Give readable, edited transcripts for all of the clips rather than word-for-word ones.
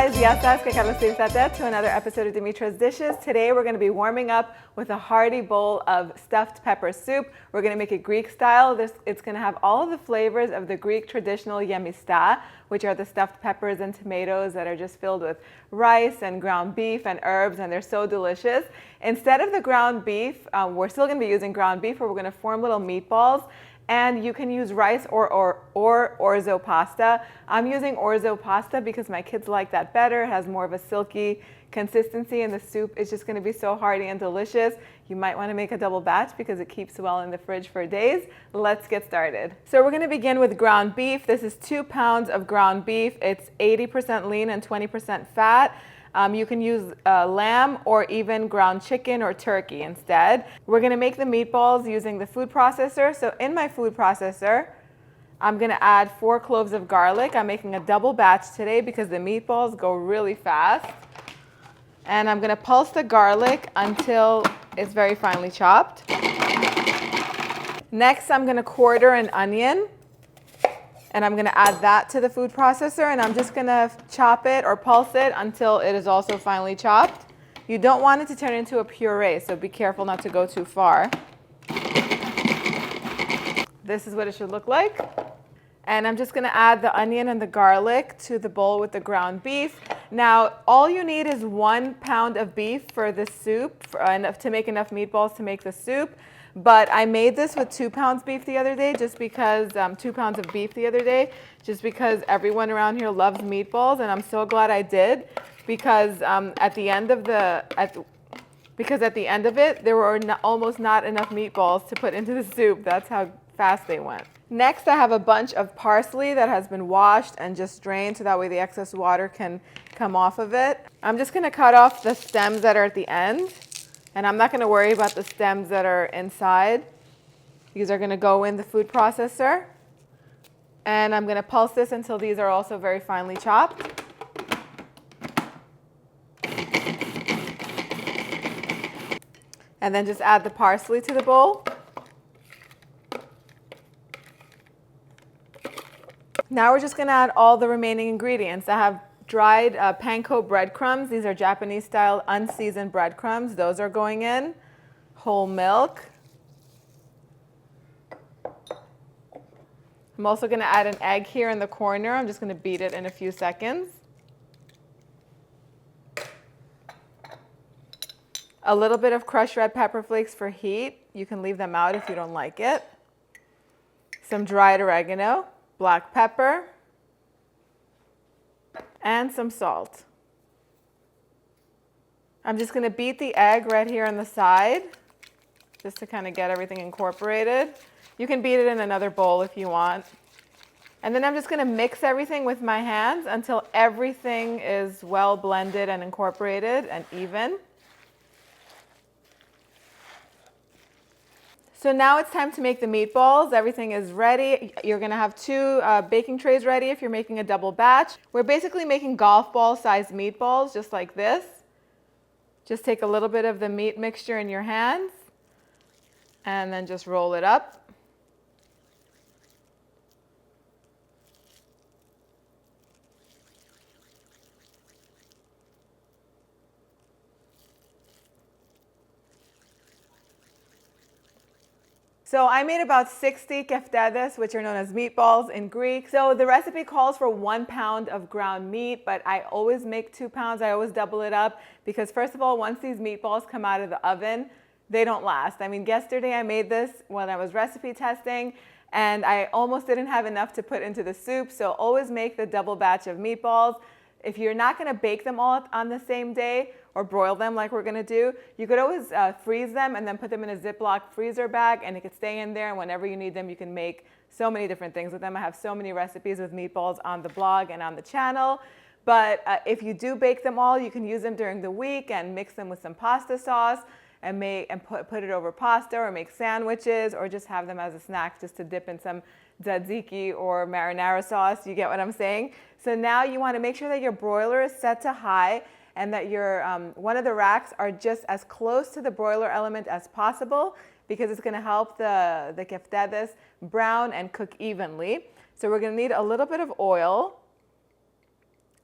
guys, to another episode of Dimitra's Dishes. Today we're going to be warming up with a hearty bowl of stuffed pepper soup. We're going to make it Greek style. It's going to have all of the flavors of the Greek traditional Gemista, which are the stuffed peppers and tomatoes that are just filled with rice and ground beef and herbs, and they're so delicious. Instead of the ground beef, we're still going to be using ground beef, but we're going to form little meatballs. And you can use rice or orzo pasta. I'm using orzo pasta because my kids like that better. It has more of a silky consistency, and the soup is just going to be so hearty and delicious. You might want to make a double batch because it keeps well in the fridge for days. Let's get started. So we're going to begin with ground beef. This is 2 pounds of ground beef. It's 80% lean and 20% fat. You can use lamb or even ground chicken or turkey instead. We're going to make the meatballs using the food processor. So in my food processor, I'm going to add 4 cloves of garlic. I'm making a double batch today because the meatballs go really fast. And I'm going to pulse the garlic until it's very finely chopped. Next, I'm going to quarter an onion. And I'm going to add that to the food processor, and I'm just going to chop it or pulse it until it is also finely chopped. You don't want it to turn into a puree, so be careful not to go too far. This is what it should look like. And I'm just going to add the onion and the garlic to the bowl with the ground beef. Now, all you need is 1 pound of beef for the soup, to make enough meatballs to make the soup. But I made this with 2 pounds beef the other day, just because 2 pounds of beef the other day, just because everyone around here loves meatballs, and I'm so glad I did, because at the end of it, there were almost not enough meatballs to put into the soup. That's how fast they went. Next, I have a bunch of parsley that has been washed and just drained, so that way the excess water can come off of it. I'm just going to cut off the stems that are at the end. And I'm not going to worry about the stems that are inside. These are going to go in the food processor. And I'm going to pulse this until these are also very finely chopped. And then just add the parsley to the bowl. Now we're just going to add all the remaining ingredients. I have dried panko breadcrumbs. These are Japanese style unseasoned breadcrumbs. Those are going in. Whole milk. I'm also going to add an egg here in the corner. I'm just going to beat it in a few seconds. A little bit of crushed red pepper flakes for heat. You can leave them out if you don't like it. Some dried oregano, black pepper, and some salt. I'm just going to beat the egg right here on the side, just to kind of get everything incorporated. You can beat it in another bowl if you want. And then I'm just going to mix everything with my hands until everything is well blended and incorporated and even. So now it's time to make the meatballs. Everything is ready. You're going to have 2 baking trays ready if you're making a double batch. We're basically making golf ball sized meatballs just like this. Just take a little bit of the meat mixture in your hands and then just roll it up. So I made about 60 keftedes, which are known as meatballs in Greek. So the recipe calls for 1 pound of ground meat, but I always make 2 pounds. I always double it up because, first of all, once these meatballs come out of the oven, they don't last. I mean, yesterday I made this when I was recipe testing, and I almost didn't have enough to put into the soup. So always make the double batch of meatballs. If you're not going to bake them all on the same day or broil them like we're going to do, you could always freeze them and then put them in a Ziploc freezer bag, and it could stay in there, and whenever you need them, you can make so many different things with them. I have so many recipes with meatballs on the blog and on the channel. But if you do bake them all, you can use them during the week and mix them with some pasta sauce and put it over pasta, or make sandwiches, or just have them as a snack just to dip in some tzatziki or marinara sauce. You get what I'm saying? So now you want to make sure that your broiler is set to high, and that your one of the racks are just as close to the broiler element as possible, because it's going to help the keftedes brown and cook evenly. So we're going to need a little bit of oil.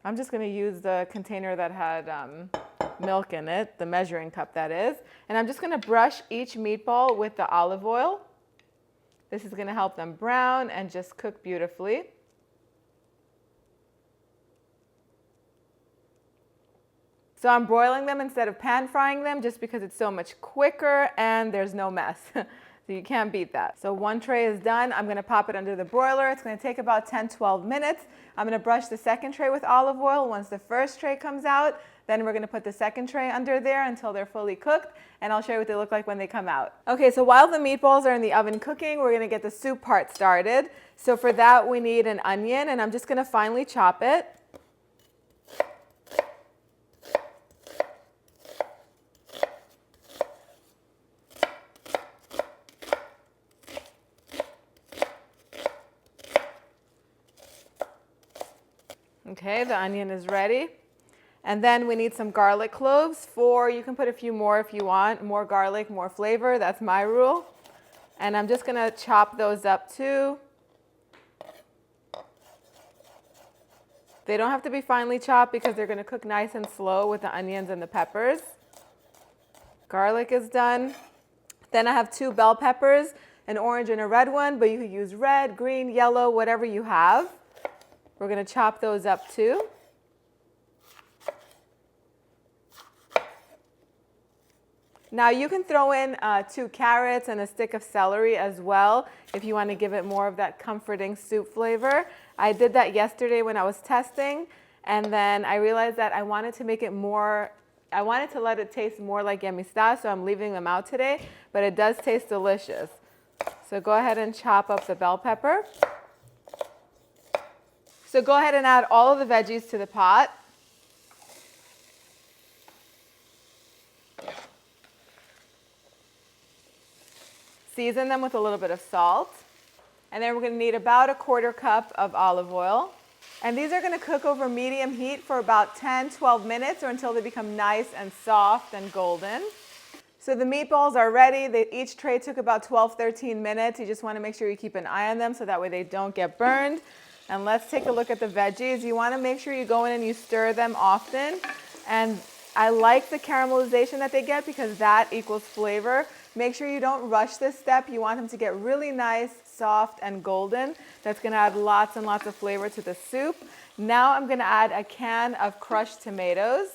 I'm just going to use the container that had milk in it, the measuring cup that is. And I'm just going to brush each meatball with the olive oil. This is going to help them brown and just cook beautifully. So I'm broiling them instead of pan frying them just because it's so much quicker and there's no mess. So you can't beat that. So one tray is done. I'm going to pop it under the broiler. It's going to take about 10-12 minutes. I'm going to brush the second tray with olive oil. Once the first tray comes out, then we're going to put the second tray under there until they're fully cooked, and I'll show you what they look like when they come out. Okay, so while the meatballs are in the oven cooking, we're going to get the soup part started. So for that, we need an onion, and I'm just going to finely chop it. Okay, the onion is ready. And then we need some garlic cloves. You can put a few more if you want. More garlic, more flavor. That's my rule. And I'm just going to chop those up too. They don't have to be finely chopped because they're going to cook nice and slow with the onions and the peppers. Garlic is done. Then I have 2 bell peppers, an orange and a red one, but you could use red, green, yellow, whatever you have. We're going to chop those up too. Now you can throw in 2 carrots and a stick of celery as well if you want to give it more of that comforting soup flavor. I did that yesterday when I was testing, and then I realized that I wanted to make it more, I wanted to let it taste more like Gemista, so I'm leaving them out today, but it does taste delicious. So go ahead and chop up the bell pepper. So go ahead and add all of the veggies to the pot. Season them with a little bit of salt. And then we're going to need about 1/4 cup of olive oil. And these are going to cook over medium heat for about 10-12 minutes or until they become nice and soft and golden. So the meatballs are ready. Each tray took about 12-13 minutes. You just want to make sure you keep an eye on them so that way they don't get burned. And let's take a look at the veggies. You want to make sure you go in and you stir them often. And I like the caramelization that they get because that equals flavor. Make sure you don't rush this step. You want them to get really nice, soft, and golden. That's going to add lots and lots of flavor to the soup. Now I'm going to add a can of crushed tomatoes.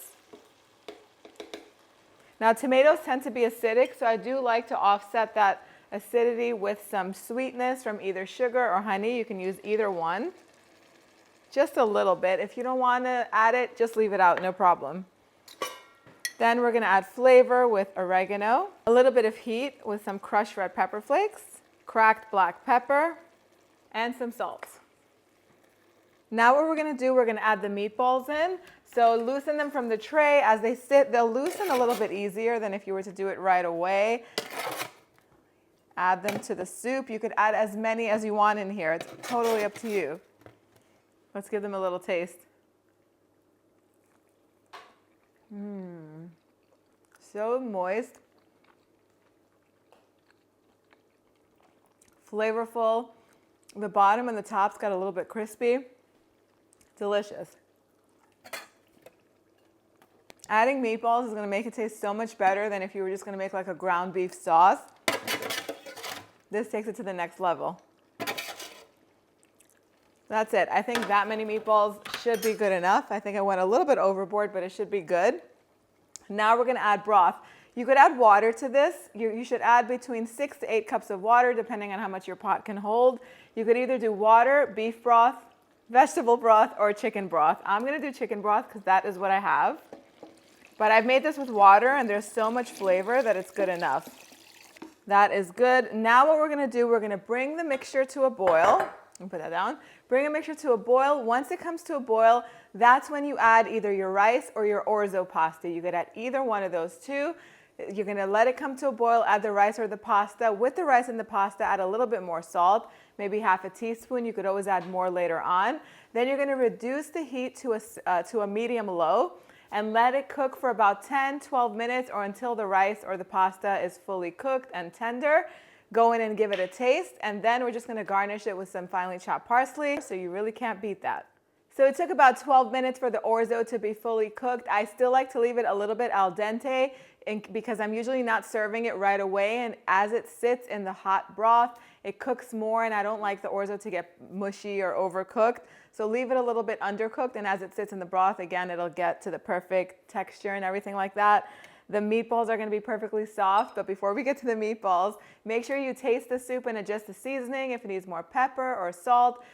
Now tomatoes tend to be acidic, so I do like to offset that acidity with some sweetness from either sugar or honey. You can use either one. Just a little bit. If you don't want to add it, just leave it out, no problem. Then we're going to add flavor with oregano, a little bit of heat with some crushed red pepper flakes, cracked black pepper, and some salt. Now what we're going to do, we're going to add the meatballs in. So loosen them from the tray. As they sit, they'll loosen a little bit easier than if you were to do it right away. Add them to the soup. You could add as many as you want in here. It's totally up to you. Let's give them a little taste. So moist. Flavorful. The bottom and the top's got a little bit crispy. Delicious. Adding meatballs is going to make it taste so much better than if you were just going to make like a ground beef sauce. This takes it to the next level. That's it. I think that many meatballs should be good enough. I think I went a little bit overboard, but it should be good. Now we're going to add broth. You could add water to this. You should add between 6 to 8 cups of water, depending on how much your pot can hold. You could either do water, beef broth, vegetable broth, or chicken broth. I'm going to do chicken broth because that is what I have. But I've made this with water, and there's so much flavor that it's good enough. That is good. Now what we're going to do, we're going to bring the mixture to a boil. Put that down. Bring a mixture to a boil. Once it comes to a boil, that's when you add either your rice or your orzo pasta. You could add either one of those two. You're going to let it come to a boil, add the rice or the pasta. With the rice and the pasta, add a little bit more salt, maybe half a teaspoon. You could always add more later on. Then you're going to reduce the heat to a medium low and let it cook for about 10-12 minutes or until the rice or the pasta is fully cooked and tender. Go in and give it a taste, and then we're just going to garnish it with some finely chopped parsley, so you really can't beat that. So it took about 12 minutes for the orzo to be fully cooked. I still like to leave it a little bit al dente because I'm usually not serving it right away, and as it sits in the hot broth, it cooks more, and I don't like the orzo to get mushy or overcooked. So leave it a little bit undercooked, and as it sits in the broth, again, it'll get to the perfect texture and everything like that. The meatballs are going to be perfectly soft, but before we get to the meatballs, make sure you taste the soup and adjust the seasoning. If it needs more pepper or salt,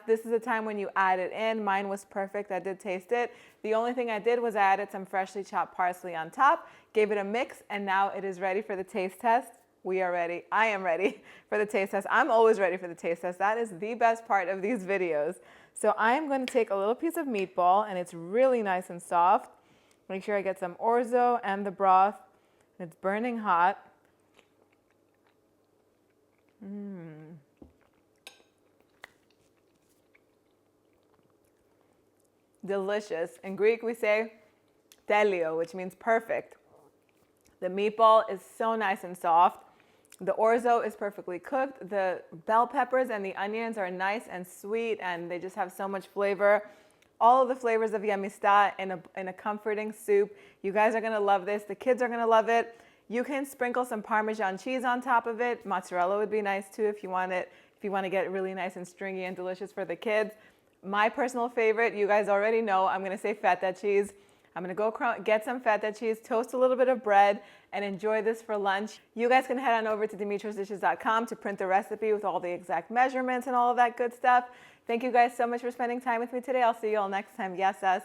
this is the time when you add it in. Mine was perfect. I did taste it. The only thing I did was I added some freshly chopped parsley on top, gave it a mix, and now it is ready for the taste test. We are ready. I am ready for the taste test. I'm always ready for the taste test. That is the best part of these videos. So I am going to take a little piece of meatball, and it's really nice and soft. Make sure I get some orzo and the broth. It's burning hot. Delicious. In Greek we say telio, which means perfect. The meatball is so nice and soft. The orzo is perfectly cooked. The bell peppers and the onions are nice and sweet, and they just have so much flavor. All of the flavors of Gemista in a comforting soup. You guys are gonna love this. The kids are gonna love it. You can sprinkle some Parmesan cheese on top of it. Mozzarella would be nice too if you want it. If you want to get it really nice and stringy and delicious for the kids. My personal favorite, you guys already know, I'm gonna say feta cheese. I'm gonna go get some feta cheese, toast a little bit of bread, and enjoy this for lunch. You guys can head on over to dimitrasdishes.com to print the recipe with all the exact measurements and all of that good stuff. Thank you guys so much for spending time with me today. I'll see you all next time. Yes, us.